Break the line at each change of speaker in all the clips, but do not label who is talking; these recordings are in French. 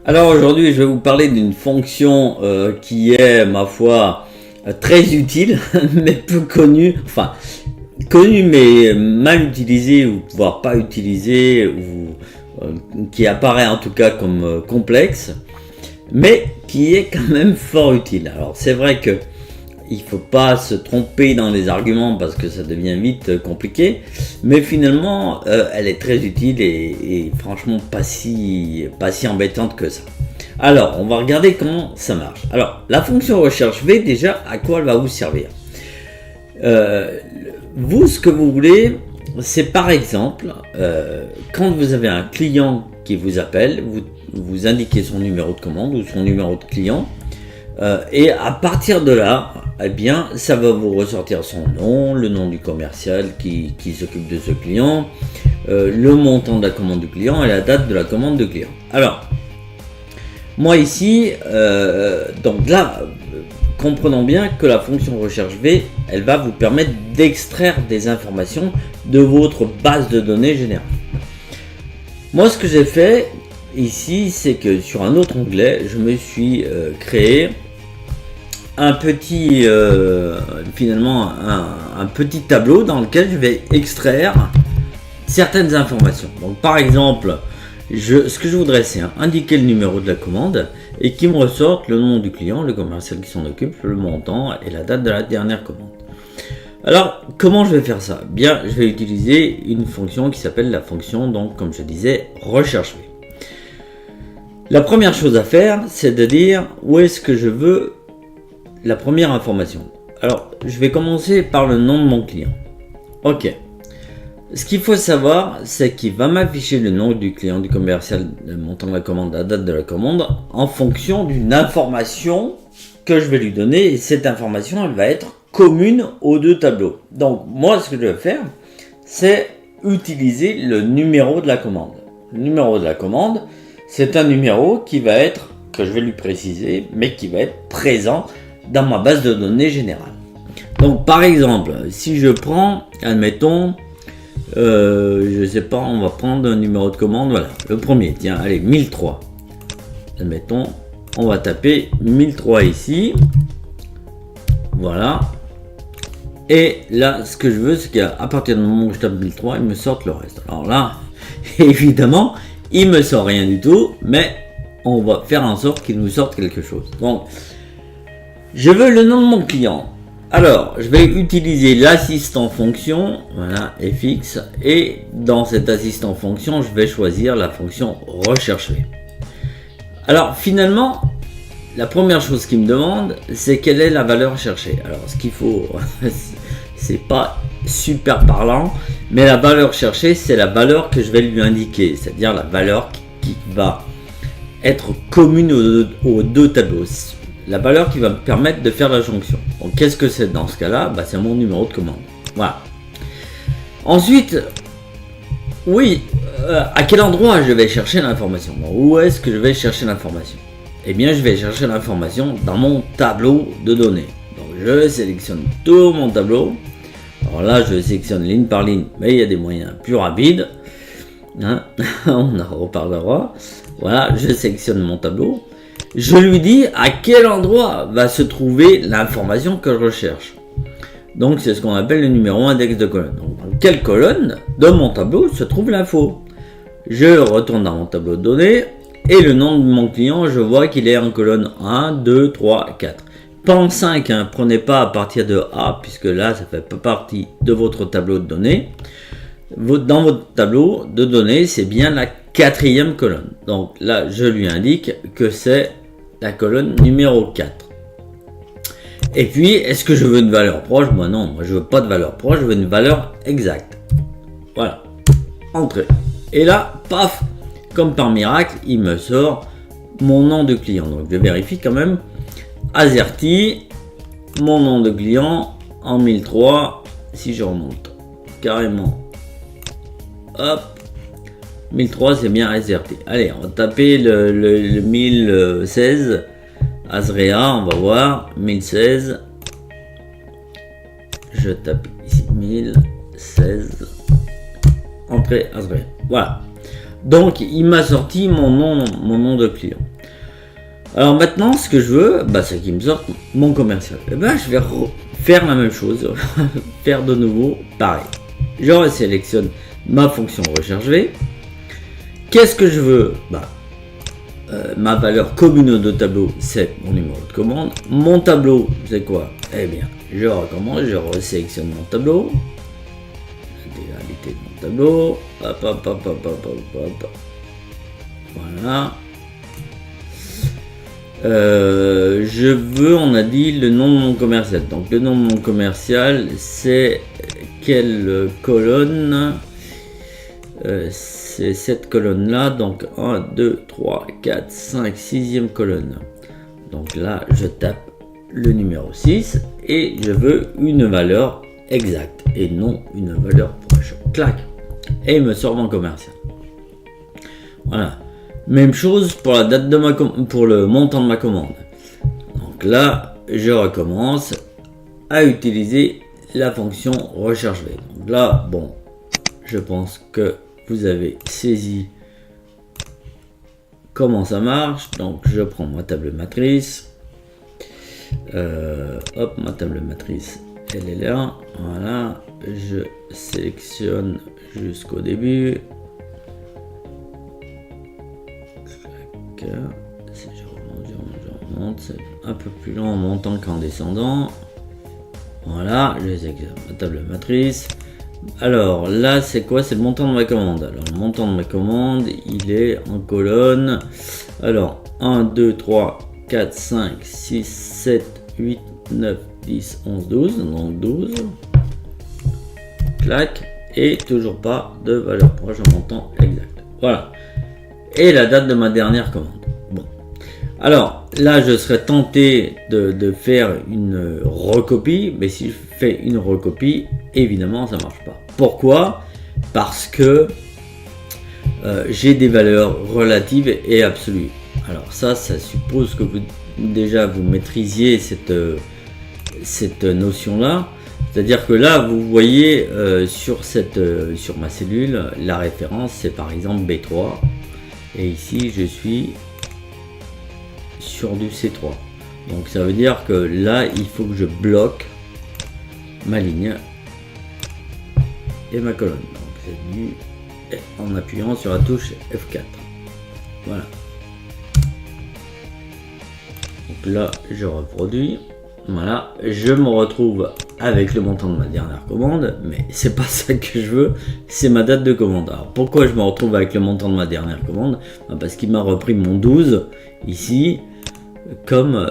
Alors aujourd'hui, je vais vous parler d'une fonction qui est, ma foi, très utile, mais peu connue, enfin connue mais mal utilisée ou voire pas utilisée, ou qui apparaît en tout cas comme complexe, mais qui est quand même fort utile. Alors c'est vrai que il faut pas se tromper dans les arguments parce que ça devient vite compliqué, mais finalement elle est très utile et franchement pas si embêtante que ça. Alors on va regarder comment ça marche. Alors la fonction recherche V, déjà à quoi elle va vous servir? Vous, ce que vous voulez, c'est par exemple quand vous avez un client qui vous appelle, vous indiquez son numéro de commande ou son numéro de client, et à partir de là, eh bien, ça va vous ressortir son nom, le nom du commercial qui s'occupe de ce client, le montant de la commande du client et la date de la commande du client. Alors, moi ici, donc là, comprenons bien que la fonction recherche V, elle va vous permettre d'extraire des informations de votre base de données générale. Moi, ce que j'ai fait ici, c'est que sur un autre onglet, je me suis créé un petit, finalement, un petit tableau dans lequel je vais extraire certaines informations. Donc, par exemple, ce que je voudrais, c'est indiquer le numéro de la commande et qu'il me ressorte le nom du client, le commercial qui s'en occupe, le montant et la date de la dernière commande. Alors, comment je vais faire ça? Bien, je vais utiliser une fonction qui s'appelle la fonction, donc, comme je disais, recherche V. La première chose à faire, c'est de dire où est-ce que je veux la première information. Alors, je vais commencer par le nom de mon client. Ok. Ce qu'il faut savoir, c'est qu'il va m'afficher le nom du client, du commercial, le montant de la commande, la date de la commande, en fonction d'une information que je vais lui donner. Et cette information, elle va être commune aux deux tableaux. Donc, moi, ce que je vais faire, c'est utiliser le numéro de la commande. Le numéro de la commande, c'est un numéro qui va être, que je vais lui préciser, mais qui va être présent dans ma base de données générale. Donc par exemple, si je prends, admettons, je sais pas, on va prendre un numéro de commande, voilà, le premier, tiens, allez, 1003. Admettons, on va taper 1003 ici, voilà. Et là, ce que je veux, c'est qu'à partir du moment où je tape 1003, il me sorte le reste. Alors là, évidemment, il me sort rien du tout, mais on va faire en sorte qu'il nous sorte quelque chose. Donc, je veux le nom de mon client. Alors, je vais utiliser l'assistant fonction, voilà, fx, et dans cet assistant fonction, je vais choisir la fonction recherche V. Alors, finalement, la première chose qu'il me demande, c'est quelle est la valeur cherchée. Alors, ce qu'il faut, c'est pas super parlant, mais la valeur cherchée, c'est la valeur que je vais lui indiquer, c'est-à-dire la valeur qui va être commune aux deux tableaux. La valeur qui va me permettre de faire la jonction. Donc qu'est-ce que c'est dans ce cas-là? C'est mon numéro de commande. Voilà. Ensuite, oui, à quel endroit je vais chercher l'information? Où est-ce que je vais chercher l'information? Eh bien, je vais chercher l'information dans mon tableau de données. Donc je sélectionne tout mon tableau. Alors là, je sélectionne ligne par ligne, mais il y a des moyens plus rapides. Hein, on en reparlera. Voilà, je sélectionne mon tableau. Je lui dis à quel endroit va se trouver l'information que je recherche. Donc c'est ce qu'on appelle le numéro index de colonne. Donc dans quelle colonne de mon tableau se trouve l'info? Je retourne dans mon tableau de données et le nom de mon client, je vois qu'il est en colonne 1, 2, 3, 4. Pas en 5, hein, prenez pas à partir de A, puisque là ça fait pas partie de votre tableau de données. Dans votre tableau de données, c'est bien la 4e colonne. Donc là, je lui indique que c'est la colonne numéro 4. Et puis, est-ce que je veux une valeur proche? Moi non, moi je veux pas de valeur proche, je veux une valeur exacte. Voilà. Entrée. Et là, paf, comme par miracle, il me sort mon nom de client. Donc je vérifie quand même. Azerty, mon nom de client en 1003. Si je remonte carrément. Hop, 1003 c'est bien Azerty. Allez, on va taper le 1016 Azrea, on va voir 1016. Je tape ici 1016 entrée Azrea. Voilà. Donc il m'a sorti mon nom de client. Alors maintenant, ce que je veux, c'est qu'il me sorte mon commercial. Et je vais faire la même chose, faire de nouveau pareil. Je resélectionne ma fonction recherche V. Qu'est-ce que je veux? Ma valeur commune de tableau, c'est mon numéro de commande. Mon tableau, c'est quoi? Eh bien, je recommence, je resélectionne mon tableau. L'intégralité de mon tableau. Hop. Voilà. Je veux, on a dit, le nom de mon commercial. Donc le nom de mon commercial, c'est quelle colonne? C'est cette colonne là, donc 1, 2, 3, 4, 5, 6e colonne. Donc là, je tape le numéro 6 et je veux une valeur exacte et non une valeur proche. Clac. Et il me sort mon commercial. Voilà. Même chose pour la date de pour le montant de ma commande. Donc là, je recommence à utiliser la fonction recherche V. Donc là, bon, je pense que vous avez saisi comment ça marche. Donc je prends ma table matrice. Ma table matrice, elle est là. Voilà, je sélectionne jusqu'au début. Si je remonte, c'est un peu plus long en montant qu'en descendant. Voilà, je sélectionne ma table matrice. Alors là, c'est quoi? C'est le montant de ma commande. Alors le montant de ma commande, il est en colonne. Alors 1, 2, 3, 4, 5, 6, 7, 8, 9, 10, 11, 12. Donc 12. Clac. Et toujours pas de valeur proche en montant exact. Voilà. Et la date de ma dernière commande. Bon. Alors là, je serais tenté de faire une recopie, mais si je fais une recopie, évidemment, ça marche pas. Pourquoi? Parce que j'ai des valeurs relatives et absolues. Alors ça suppose que vous maîtrisiez cette notion-là. C'est-à-dire que là, vous voyez sur ma cellule, la référence, c'est par exemple B3. Et ici, je suis sur du C3. Donc ça veut dire que là, il faut que je bloque ma ligne et ma colonne. Donc c'est du en appuyant sur la touche F4. Voilà. Donc là, je reproduis. Voilà, je me retrouve avec le montant de ma dernière commande, mais c'est pas ça que je veux, c'est ma date de commande. Alors pourquoi je me retrouve avec le montant de ma dernière commande? Parce qu'il m'a repris mon 12 ici, comme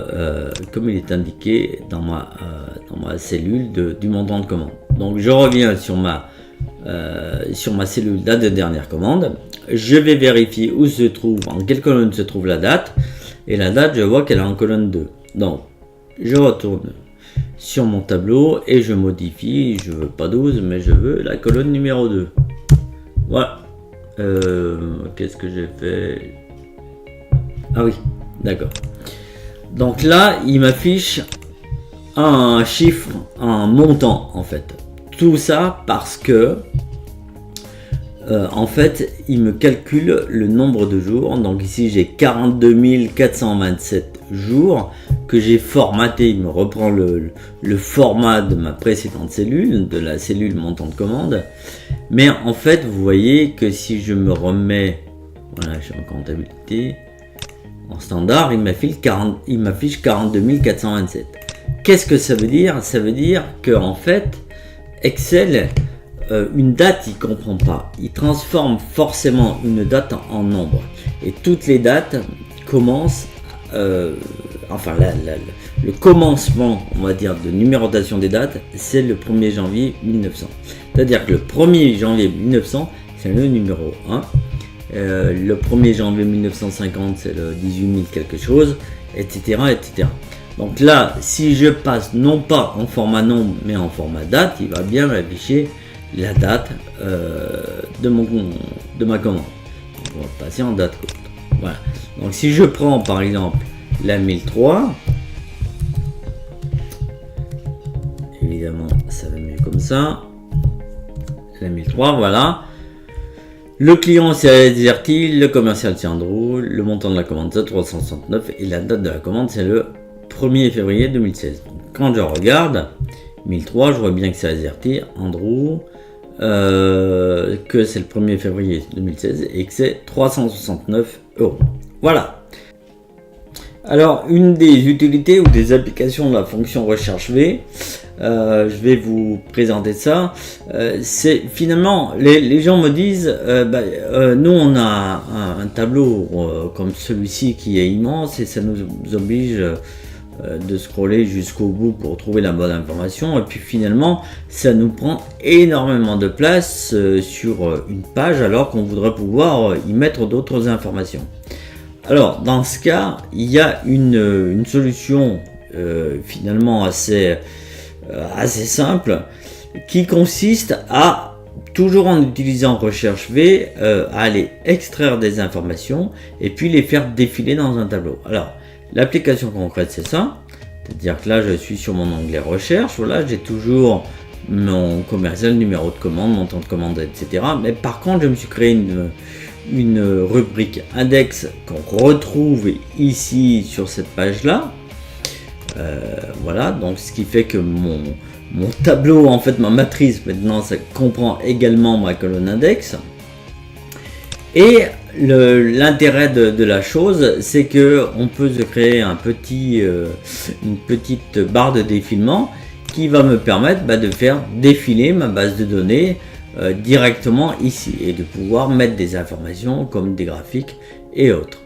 il est indiqué dans ma cellule du montant de commande. Donc je reviens sur ma cellule date de dernière commande, je vais vérifier où se trouve, en quelle colonne se trouve la date, et la date je vois qu'elle est en colonne 2. Donc je retourne sur mon tableau et je modifie, je veux pas 12 mais je veux la colonne numéro 2. Voilà. Qu'est-ce que j'ai fait? Ah oui, d'accord. Donc là, il m'affiche un chiffre, un montant en fait. Tout ça parce que en fait, il me calcule le nombre de jours. Donc ici, j'ai 42 427 jours que j'ai formaté. Il me reprend le format de ma précédente cellule, de la cellule montant de commande. Mais en fait, vous voyez que si je me remets, voilà, je suis en comptabilité, en standard, il m'affiche 42 427. Qu'est-ce que ça veut dire? Ça veut dire que en fait, Excel, une date, il comprend pas. Il transforme forcément une date en nombre. Et toutes les dates commencent, le commencement, on va dire, de numérotation des dates, c'est le 1er janvier 1900. C'est-à-dire que le 1er janvier 1900, c'est le numéro 1. Le 1er janvier 1950, c'est le 18 000 quelque chose, etc., etc. Donc là, si je passe non pas en format nombre, mais en format date, il va bien m'afficher la date de ma commande. Donc on va passer en date courte. Voilà. Donc si je prends par exemple la 1003, évidemment ça va mieux comme ça. La 1003, voilà. Le client c'est Zerti, le commercial c'est Andrew, le montant de la commande c'est 369 et la date de la commande c'est le 1er février 2016. Donc, quand je regarde 1003, je vois bien que c'est Zerti, Andrew, que c'est le 1er février 2016 et que c'est 369 €. Voilà. Alors, une des utilités ou des applications de la fonction recherche V, je vais vous présenter ça. C'est finalement, les gens me disent, nous on a un tableau comme celui-ci qui est immense et ça nous oblige de scroller jusqu'au bout pour trouver la bonne information. Et puis finalement, ça nous prend énormément de place sur une page alors qu'on voudrait pouvoir y mettre d'autres informations. Alors, dans ce cas, il y a une solution finalement assez simple qui consiste à, toujours en utilisant recherche V, à aller extraire des informations et puis les faire défiler dans un tableau. Alors, l'application concrète, c'est ça. C'est-à-dire que là, je suis sur mon onglet recherche. Voilà, j'ai toujours mon commercial, numéro de commande, montant de commande, etc. Mais par contre, je me suis créé une rubrique index qu'on retrouve ici sur cette page là. Voilà, donc ce qui fait que mon tableau, en fait ma matrice maintenant, ça comprend également ma colonne index. Et l'intérêt de la chose, c'est que on peut se créer une petite barre de défilement qui va me permettre de faire défiler ma base de données directement ici et de pouvoir mettre des informations comme des graphiques et autres.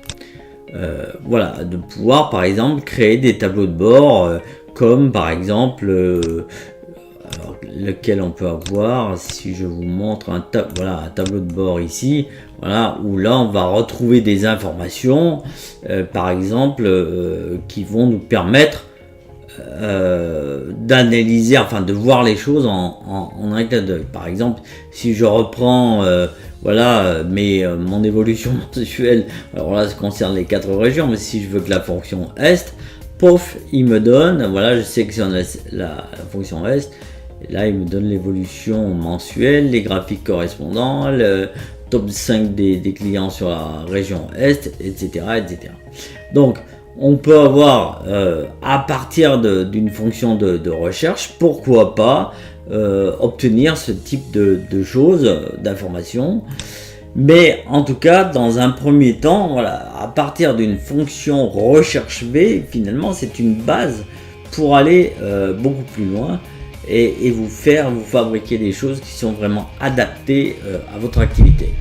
Voilà, de pouvoir par exemple créer des tableaux de bord comme par exemple lequel on peut avoir, si je vous montre un tableau de bord ici, voilà, où là on va retrouver des informations par exemple qui vont nous permettre d'analyser, enfin de voir les choses en un clin d'œil. Par exemple, si je reprends mon évolution mensuelle, alors là ça concerne les 4 régions, mais si je veux que la fonction Est, pof, il me donne, voilà, je sais que c'est la fonction Est, et là il me donne l'évolution mensuelle, les graphiques correspondants, le top 5 des clients sur la région Est, etc. Donc on peut avoir à partir d'une fonction de recherche, pourquoi pas obtenir ce type de choses, d'informations. Mais en tout cas, dans un premier temps, voilà, à partir d'une fonction recherche V, finalement c'est une base pour aller beaucoup plus loin et vous fabriquer des choses qui sont vraiment adaptées à votre activité.